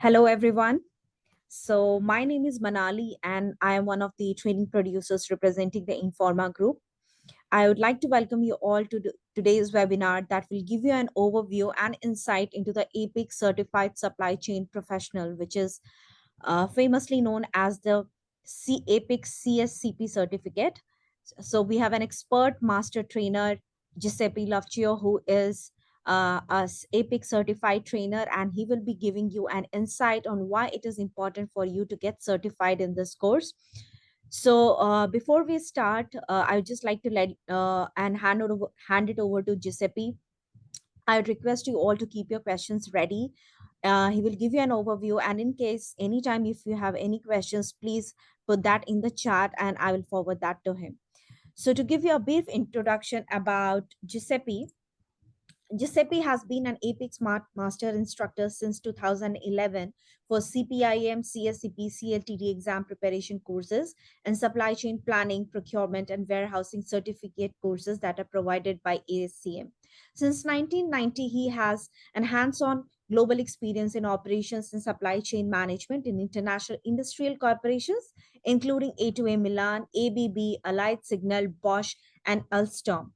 Hello, everyone. So, my name is Manali, and I am one of the training producers representing the Informa Group. I would like to welcome you all to today's webinar that will give you an overview and insight into the APICS Certified Supply Chain Professional, which is famously known as the APICS CSCP certificate. So we have an expert master trainer, Giuseppe Lovcio, who is APICS certified trainer, and he will be giving you an insight on why it is important for you to get certified in this course. So before we start, I would just like to hand it over to Giuseppe. I would request you all to keep your questions ready. He will give you an overview, and in case anytime if you have any questions, please put that in the chat, and I will forward that to him. So to give you a brief introduction about Giuseppe, Giuseppe has been an APICS Master Instructor since 2011 for CPIM, CSCP, CLTD exam preparation courses and supply chain planning, procurement, and warehousing certificate courses that are provided by ASCM. Since 1990, he has an hands-on global experience in operations and supply chain management in international industrial corporations, including A2A Milan, ABB, Allied Signal, Bosch, and Alstom,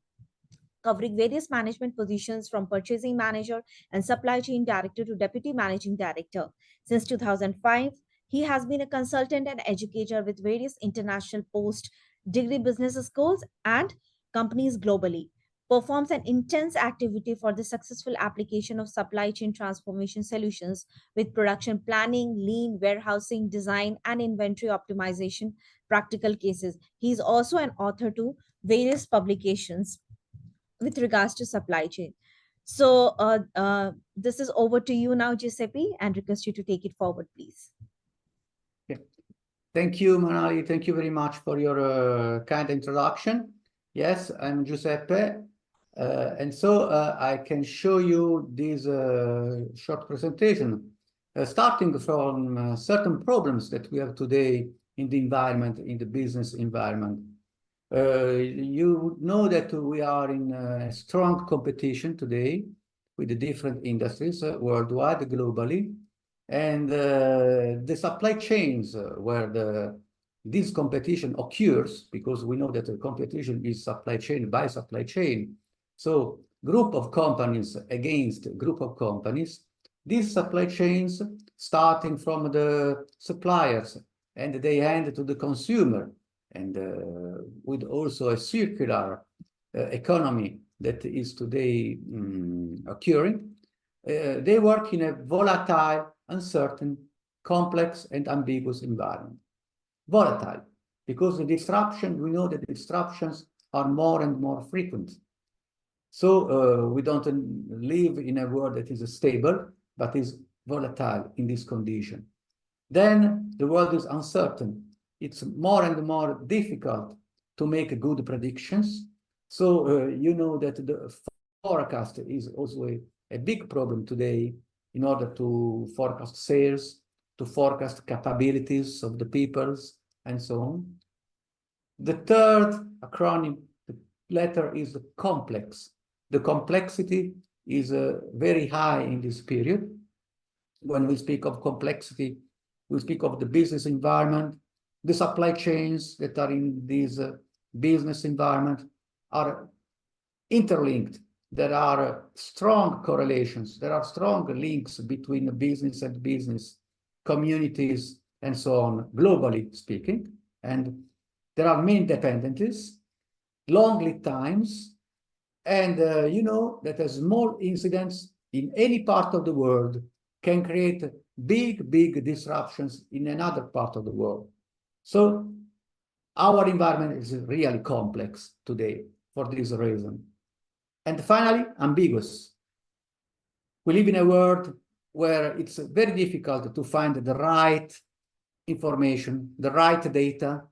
covering various management positions from purchasing manager and supply chain director to deputy managing director. Since 2005, he has been a consultant and educator with various international post degree business schools and companies globally. Performs an intense activity for the successful application of supply chain transformation solutions with production planning, lean, warehousing, design, and inventory optimization practical cases. He is also an author to various publications with regards to supply chain. So this is over to you now, Giuseppe, and request you to take it forward, please. Okay. Thank you, Manali. Thank you very much for your kind introduction. Yes, I'm Giuseppe, and so I can show you this short presentation, starting from certain problems that we have today in the environment, in the business environment. You know that we are in a strong competition today with the different industries worldwide, globally, and the supply chains where this competition occurs, because we know that the competition is supply chain by supply chain. So group of companies against group of companies, these supply chains starting from the suppliers and they hand to the consumer, and with also a circular economy that is today occurring, they work in a volatile, uncertain, complex, and ambiguous environment. Volatile, because the disruption, we know that disruptions are more and more frequent. So we don't live in a world that is stable, but is volatile in this condition. Then the world is uncertain. It's more and more difficult to make good predictions. So you know that the forecast is also a big problem today in order to forecast sales, to forecast capabilities of the peoples, and so on. The third acronym, the letter is complex. The complexity is very high in this period. When we speak of complexity, we speak of the business environment. The supply chains that are in this business environment are interlinked. There are strong correlations. There are strong links between business and business, communities, and so on, globally speaking. And there are many dependencies, long lead times, and you know that a small incidents in any part of the world can create big disruptions in another part of the world. So our environment is really complex today for this reason. And finally, ambiguous. We live in a world where it's very difficult to find the right information, the right data.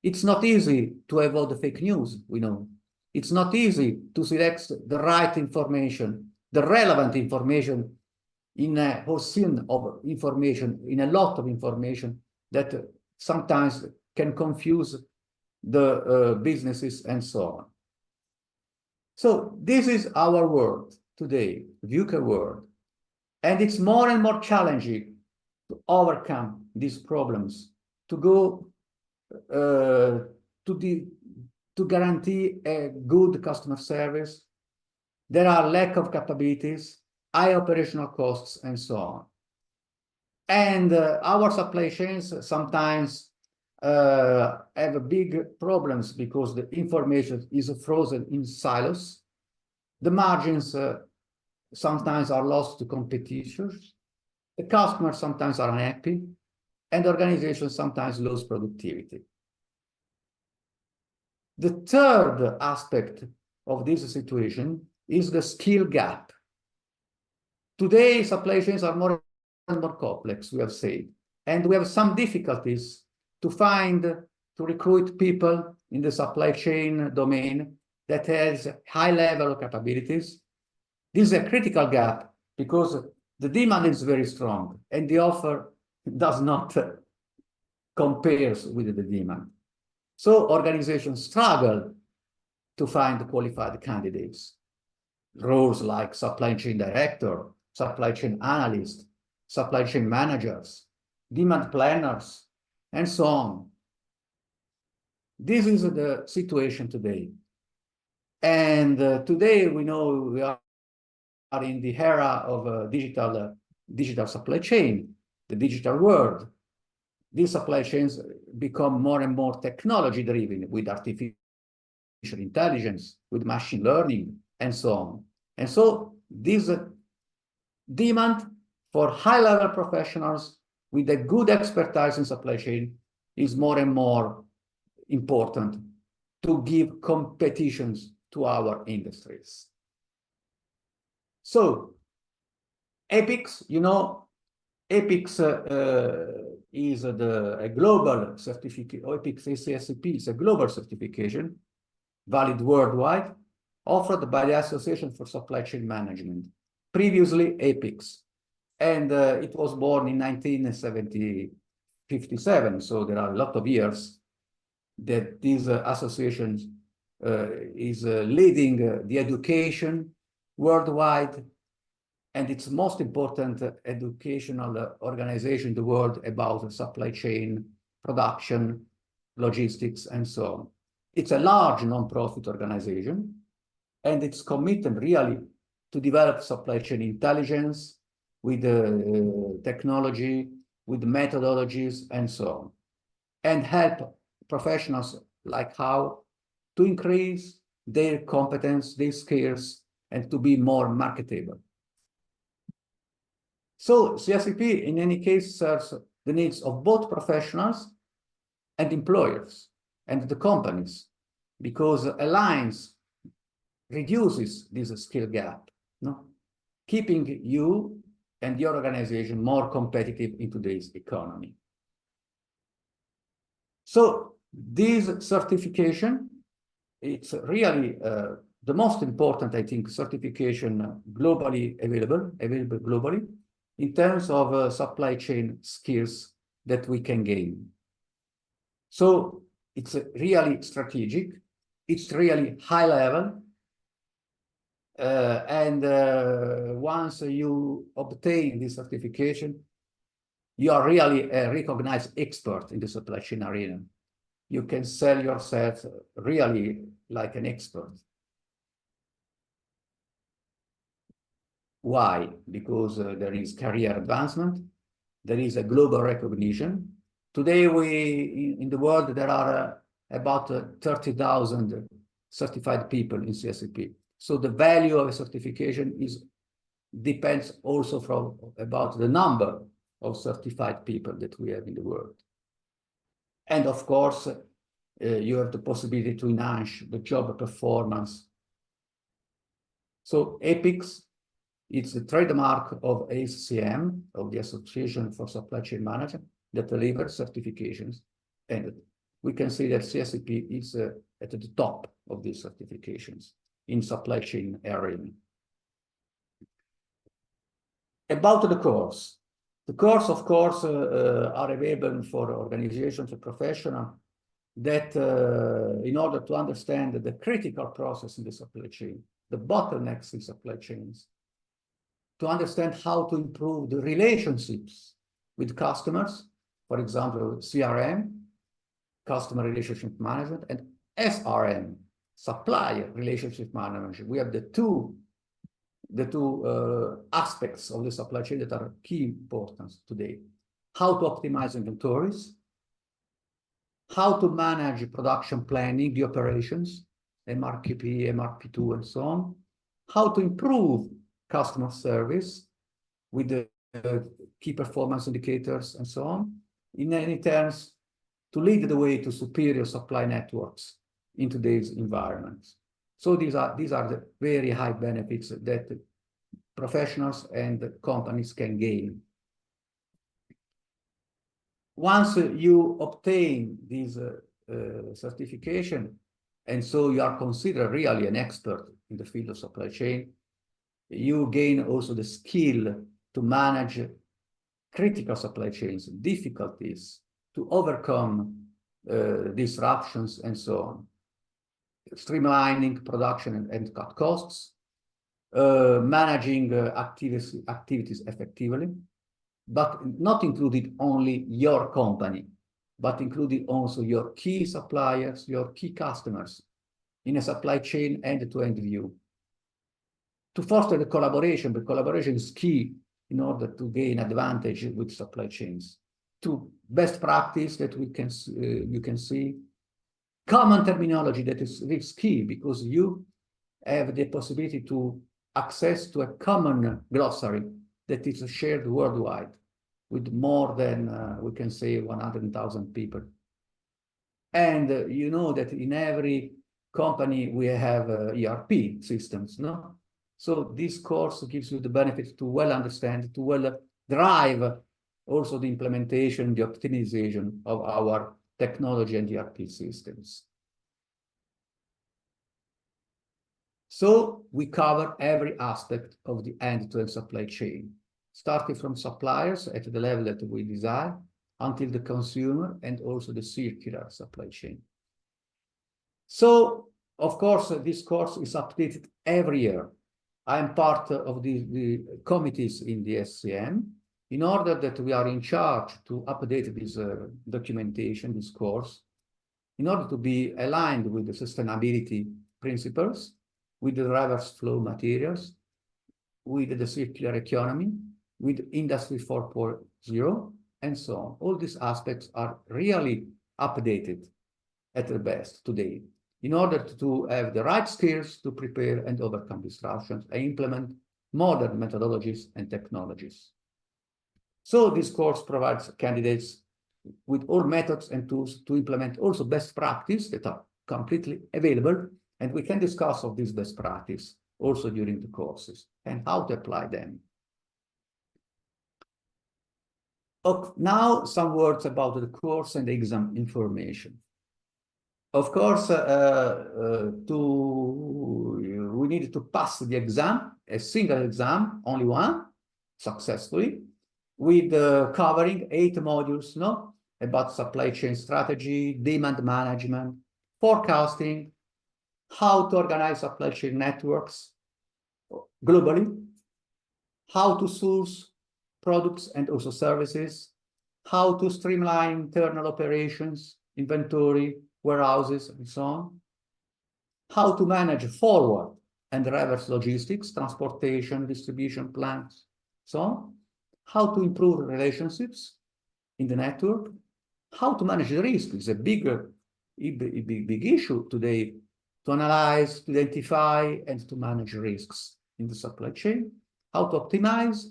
It's not easy to avoid fake news, we know. It's not easy to select the right information, the relevant information in a whole scene of information, in a lot of information that sometimes can confuse the businesses and so on. So this is our world today, VUCA world, and it's more and more challenging to overcome these problems, to go to guarantee a good customer service. There are lack of capabilities, high operational costs, and so on. And our supply chains sometimes have big problems because the information is frozen in silos. The margins sometimes are lost to competitors. The customers sometimes are unhappy, and organizations sometimes lose productivity. The third aspect of this situation is the skill gap. Today, supply chains are more and more complex, we have said, and we have some difficulties to recruit people in the supply chain domain that has high level of capabilities. This is a critical gap because the demand is very strong and the offer does not compare with the demand. So organizations struggle to find qualified candidates. Roles like supply chain director, supply chain analyst, supply chain managers, demand planners, and so on. This is the situation today. And today we know we are in the era of digital supply chain, the digital world. These supply chains become more and more technology-driven with artificial intelligence, with machine learning, and so on. And so this demand for high-level professionals with a good expertise in supply chain is more and more important to give competitions to our industries. So APICS, you know, APICS is a global certificate. APICS CSCP is a global certification, valid worldwide, offered by the Association for Supply Chain Management, previously APICS. And it was born in 1957, so there are a lot of years that this association is leading the education worldwide, and it's the most important educational organization in the world about supply chain, production, logistics, and so on. It's a large non-profit organization, and it's committed really to develop supply chain intelligence with technology, with methodologies, and so on, and help professionals like how to increase their competence, their skills, and to be more marketable. So CSCP, in any case, serves the needs of both professionals and employers and the companies, because aligns, reduces this skill gap, no? Keeping you and your organization more competitive in today's economy. So this certification, it's really the most important, I think, certification globally available globally in terms of supply chain skills that we can gain. So it's really strategic, it's really high level, and once you obtain this certification, you are really a recognized expert in the supply chain arena. You can sell yourself really like an expert. Why? Because there is career advancement, there is a global recognition. Today, in the world, there are about 30,000 certified people in CSCP. So the value of a certification depends also about the number of certified people that we have in the world. And of course, you have the possibility to enhance the job performance. So APICS, it's the trademark of ASCM, of the Association for Supply Chain Management, that delivers certifications. And we can say that CSCP is at the top of these certifications in supply chain area. About the course. The course, of course, are available for organizations and professionals that, in order to understand the critical process in the supply chain, the bottlenecks in supply chains, to understand how to improve the relationships with customers, for example, CRM, customer relationship management, and SRM, supplier relationship management. We have the two aspects of the supply chain that are key importance today. How to optimize inventories, how to manage production planning, the operations, MRKP, MRP2, and so on, how to improve customer service with the key performance indicators and so on, in any terms, to lead the way to superior supply networks in today's environment. So these are the very high benefits that professionals and companies can gain. Once you obtain this certification, and so you are considered really an expert in the field of supply chain, you gain also the skill to manage critical supply chains, difficulties, to overcome disruptions and so on, streamlining production and cut costs, managing activities effectively, but not including only your company, but including also your key suppliers, your key customers in a supply chain end-to-end view. To foster the collaboration is key in order to gain advantage with supply chains. To best practice that you can see, common terminology that is key, because you have the possibility to access to a common glossary that is shared worldwide with more than, we can say, 100,000 people. And you know that in every company we have ERP systems, no? So this course gives you the benefit to well understand, to well drive also the implementation, the optimization of our technology and ERP systems. So we cover every aspect of the end-to-end supply chain, starting from suppliers at the level that we desire, until the consumer and also the circular supply chain. So, of course, this course is updated every year. I am part of the committees in the ASCM, in order that we are in charge to update this documentation, this course, in order to be aligned with the sustainability principles, with the reverse flow materials, with the circular economy, with Industry 4.0, and so on. All these aspects are really updated at the best today, in order to have the right skills to prepare and overcome disruptions and implement modern methodologies and technologies. So this course provides candidates with all methods and tools to implement also best practice that are completely available, and we can discuss of this best practice also during the courses and how to apply them. Okay, now some words about the course and the exam information. Of course, we need to pass the exam, a single exam, only one, successfully, with covering 8 modules, no? About supply chain strategy, demand management, forecasting, how to organize supply chain networks globally, how to source products and also services, how to streamline internal operations, inventory, warehouses, and so on, how to manage forward and reverse logistics, transportation, distribution plans, so on, how to improve relationships in the network, how to manage the risk is a big issue today, to analyze, to identify, and to manage risks in the supply chain, how to optimize,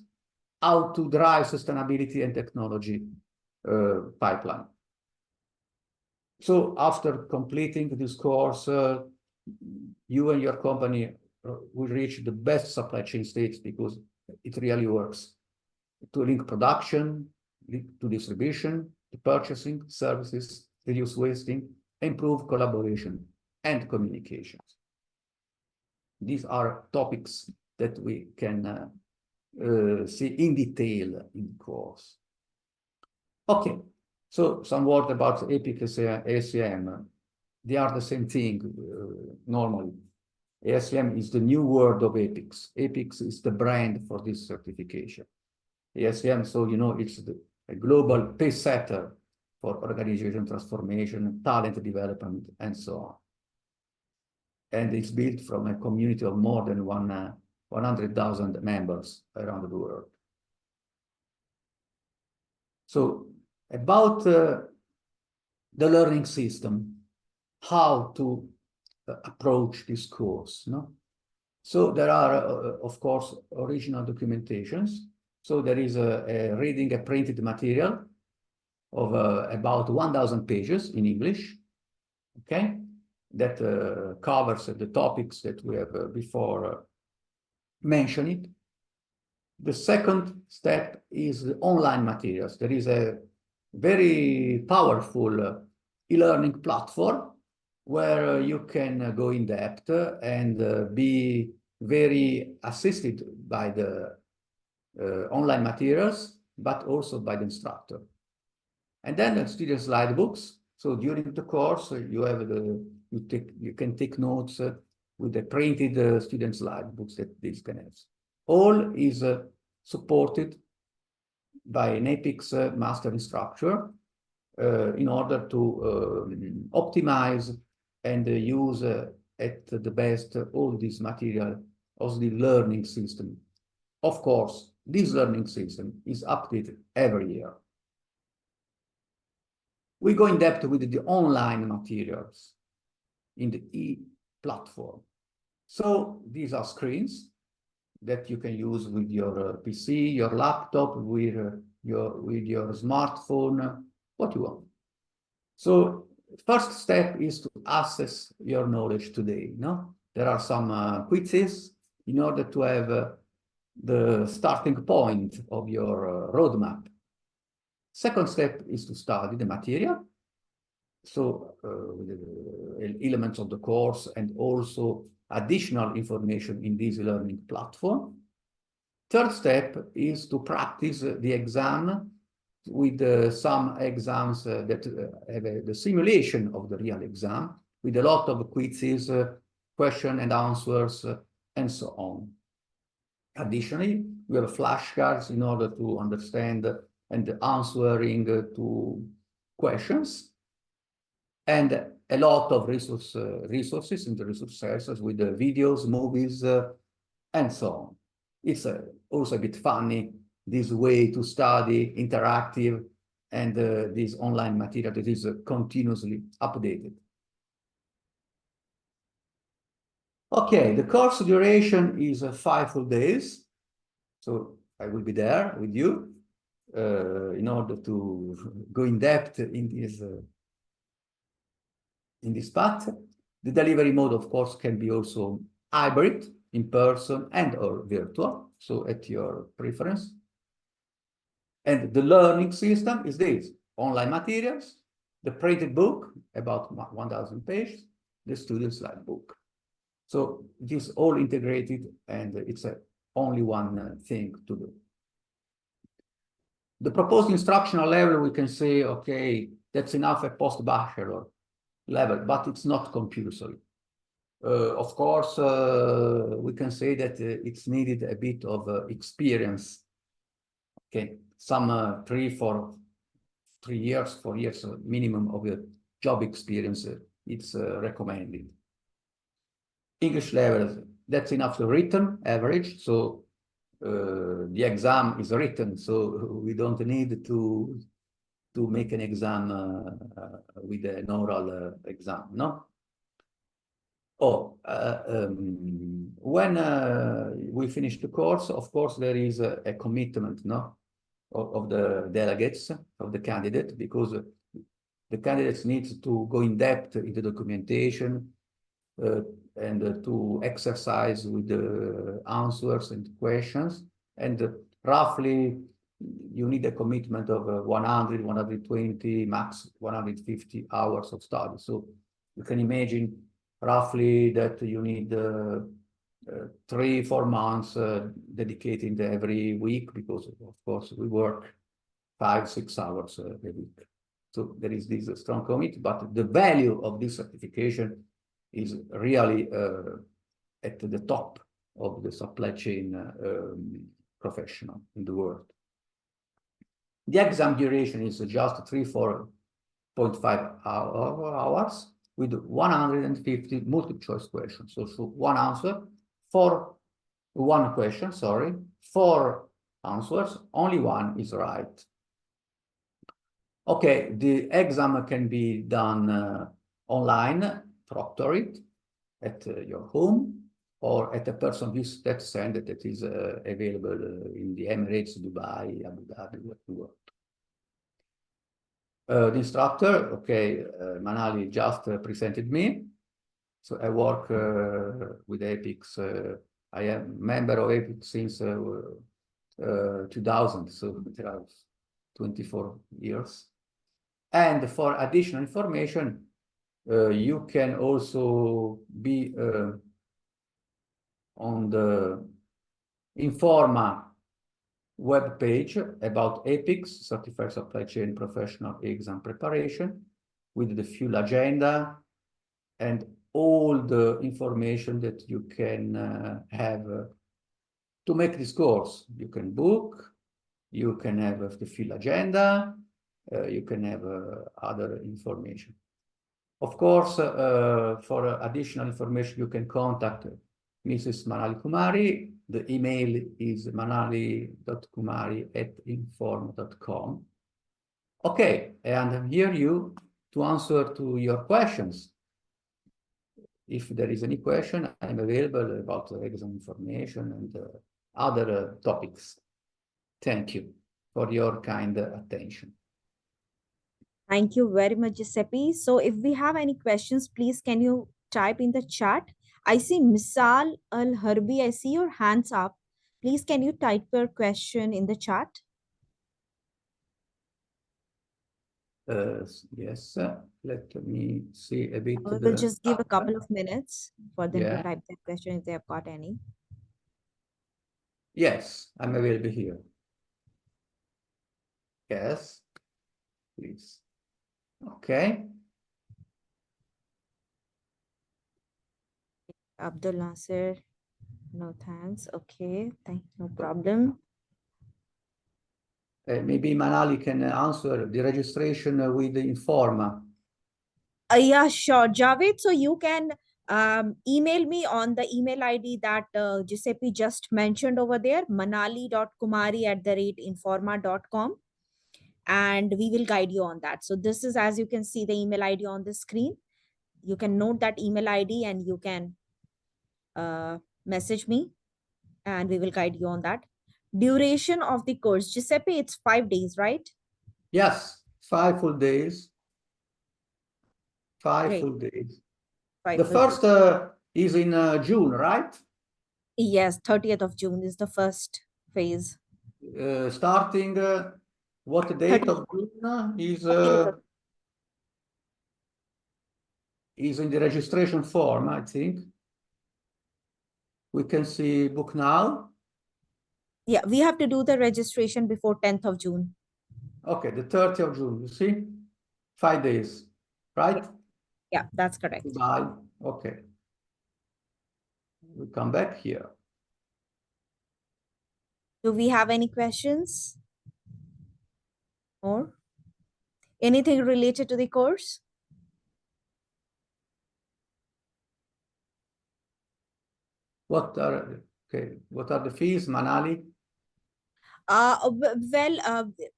how to drive sustainability and technology pipeline. So after completing this course, you and your company will reach the best supply chain states, because it really works to link production to distribution, to purchasing, services, reduce wasting, improve collaboration and communications. These are topics that we can see in detail in the course. Okay, so some word about APICS ASCM. They are the same thing normally. ASCM is the new word of APICS. APICS is the brand for this certification. ASCM, so you know, it's a global pace setter for organization transformation, talent development, and so on. And it's built from a community of more than 100,000 members around the world. So about the learning system, how to approach this course, no? So there are, of course, original documentations. So there is reading a printed material of about 1,000 pages in English, okay? That covers the topics that we have before mentioned. The second step is the online materials. There is a very powerful e-learning platform where you can go in depth and be very assisted by the online materials, but also by the instructor. And then the student slide books. So during the course, you have you can take notes with the printed student slide books that this can have. All is supported by an APICS master instructor in order to optimize and use at the best all this material of the learning system. Of course, this learning system is updated every year. We go in depth with the online materials in the e-platform. So these are screens that you can use with your PC, your laptop, with your smartphone, what you want. So first step is to assess your knowledge today. No, there are some quizzes in order to have the starting point of your roadmap. Second step is to study the material. So the elements of the course and also additional information in this learning platform. Third step is to practice the exam with some exams that have the simulation of the real exam with a lot of quizzes, question and answers, and so on. Additionally, we have flashcards in order to understand and answering to questions, and a lot of resources in the resource centers with the videos, movies, and so on. It's also a bit funny, this way to study, interactive, and this online material that is continuously updated. Okay, the course duration is 5 full days. So I will be there with you in order to go in depth in this path. The delivery mode, of course, can be also hybrid, in person and or virtual, so at your preference. And the learning system is this: online materials, the printed book, about 1,000 pages, the student slide book. So it is all integrated, and it's only one thing to do. The proposed instructional level, we can say, okay, that's enough at post-bachelor level, but it's not compulsory. Of course, we can say that it's needed a bit of experience. Okay, some 4 years minimum of job experience, it's recommended. English level, that's enough to written average. So the exam is written, so we don't need to make an exam with an oral exam, no? When we finish the course, of course, there is a commitment, no, of the delegates, of the candidate, because the candidates need to go in depth into documentation and to exercise with the answers and questions. And roughly, you need a commitment of 100, 120, max 150 hours of study. So you can imagine roughly that you need 3-4 months dedicated every week, because of course we work 5-6 hours a week. So there is this strong commitment, but the value of this certification is really at the top of the supply chain professional in the world. The exam duration is just 4.5 hours with 150 multiple choice questions. So one answer for one question, sorry, four answers, only one is right. Okay, the exam can be done online, proctor it at your home or at a person visit center that is available in the Emirates, Dubai, Abu Dhabi, whatever. The instructor, okay, Manali just presented me. So I work with APICS. I am member of APICS since 2000, so there are 24 years. And for additional information, you can also be on the Informa web page about APICS, Certified Supply Chain Professional Exam Preparation, with the full agenda and all the information that you can have to make this course. You can book, you can have the full agenda, you can have other information. Of course, for additional information, you can contact Mrs. Manali Kumari. The email is manali.kumari@inform.com. Okay, and I'm here to answer to your questions. If there is any question, I'm available about exam information and other topics. Thank you for your kind attention. Thank you very much, Giuseppe. So if we have any questions, please can you type in the chat? I see Misal Al Harbi. I see your hands up. Please can you type your question in the chat? Yes, let me see a bit. We will just give a couple of minutes for them to Yeah. type their question if they have got any. Yes, I'm available here. Yes, please. Okay. Abdul Nasir, no thanks. Okay, no problem. Maybe Manali can answer the registration with the Informa. Yeah, sure, Javed. So you can email me on the email ID that Giuseppe just mentioned over there, manali.kumari@informa.com, and we will guide you on that. So this is, as you can see, the email ID on the screen. You can note that email ID and you can message me and we will guide you on that. Duration of the course, Giuseppe, it's 5 days, right? Yes, 5 full days. 5 Great. full days. Five The full days. first is in June, right? Yes, 30th of June is the first phase. Starting what date 30th, of June of is in the registration form, I think. We can see book now. Yeah, we have to do the registration before 10th of June. Okay, the 30th of June, you see? 5 days, right? Yeah, that's correct. Bye. Okay. We come back here. Do we have any questions? Or anything related to the course? What are the fees, Manali?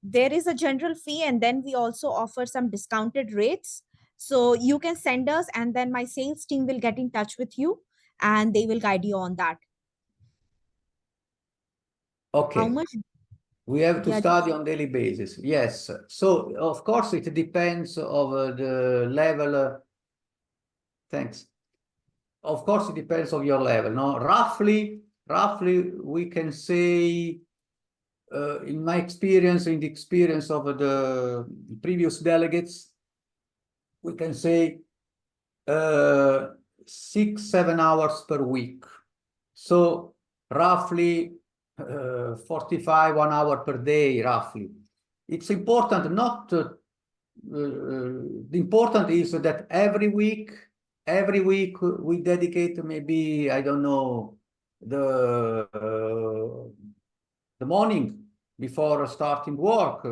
There is a general fee and then we also offer some discounted rates. So you can send us and then my sales team will get in touch with you and they will guide you on that. How Okay. much? We have to Yeah, study on daily basis. Yes. So of course it depends of the level. Thanks. Of course it depends on your level. No, roughly we can say, in my experience, in the experience of the previous delegates, we can say 6-7 hours per week. So roughly 45 1 hour per day, roughly. It's important not to, the important is that every week we dedicate maybe, I don't know, the morning before starting work.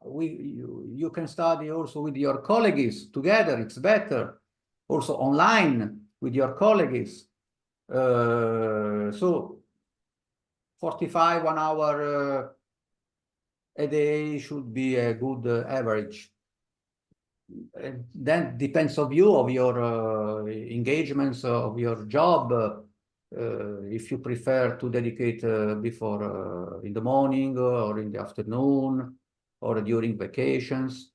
You can study also with your colleagues together. It's better. Also online with your colleagues. So 45, 1 hour a day should be a good average. And then depends of you, of your engagements, of your job. If you prefer to dedicate before in the morning or in the afternoon or during vacations.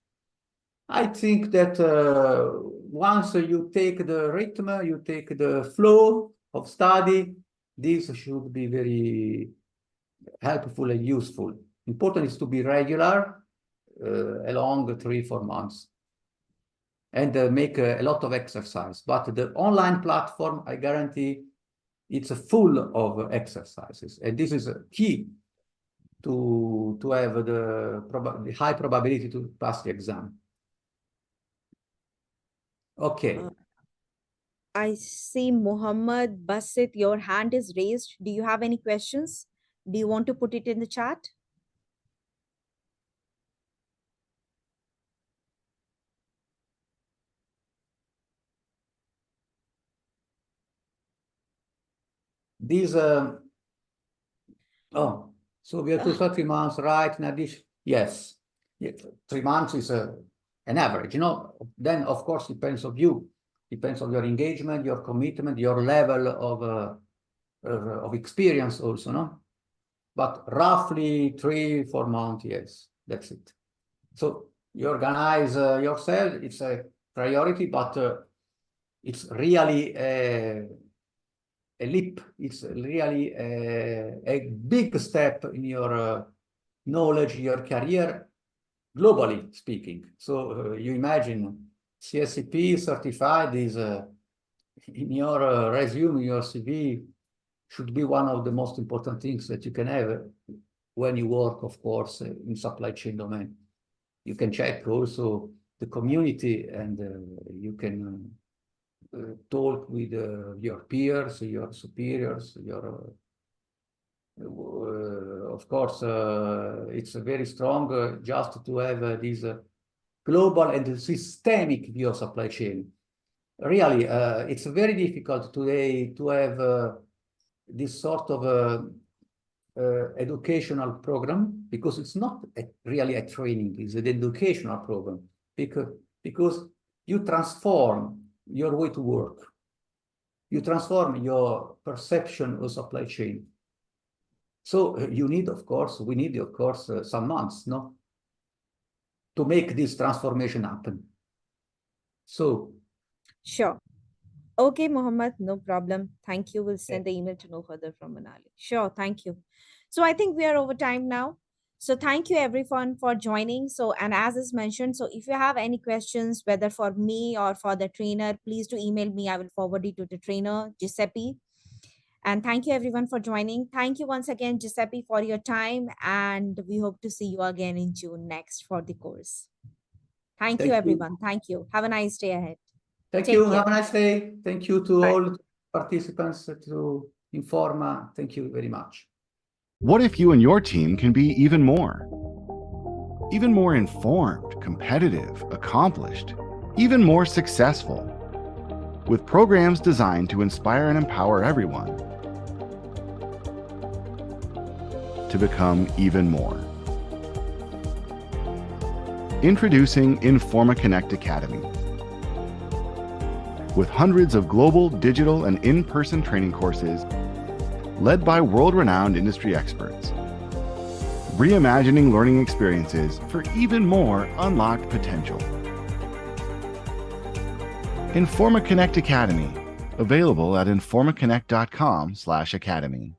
I think that once you take the rhythm, you take the flow of study, this should be very helpful and useful. Important is to be regular along 3-4 months and make a lot of exercise. But the online platform, I guarantee, it's full of exercises, and this is a key to have the high probability to pass the exam. Okay. I see Muhammad Basit, your hand is raised. Do you have any questions? Do you want to put it in the chat? These, so we have to start 3 months, right? In addition, yes. 3 months is an average, you know. Then, of course, depends on you. Depends on your engagement, your commitment, your level of experience also, no? But roughly 3-4 months, yes, that's it. So you organize yourself, it's a priority, but it's really a leap. It's really a big step in your knowledge, your career, globally speaking. So you imagine CSCP certified is in your resume, your CV, should be one of the most important things that you can have when you work, of course, in supply chain domain. You can check also the community, and you can talk with your peers, your superiors, your of course, it's very strong just to have this global and systemic view of supply chain. Really, it's very difficult today to have this sort of educational program, because it's not really a training, it's an educational program, because you transform your way to work. You transform your perception of supply chain. So you need, of course, we need, of course, some months, no, to make this transformation happen. So. Sure. Okay, Mohammed, no problem. Thank you. We'll send the email to know further from Manali. Sure, thank you. So I think we are over time now. So thank you everyone for joining. So, and as is mentioned, so if you have any questions, whether for me or for the trainer, please do email me. I will forward it to the trainer, Giuseppe. And thank you everyone for joining. Thank you once again, Giuseppe, for your time. And we hope to see you again in June next for the course. Thank you, Thank you. everyone. Thank you. Have a nice day ahead. Thank Take you. care. Have a nice day. Thank you to Bye. all participants, to Informa. Thank you very much. What if you and your team can be even more? Even more informed, competitive, accomplished, even more successful, with programs designed to inspire and empower everyone to become even more. Introducing Informa Connect Academy. With hundreds of global, digital, and in-person training courses led by world-renowned industry experts, reimagining learning experiences for even more unlocked potential. Informa Connect Academy, available at informaconnect.com/academy.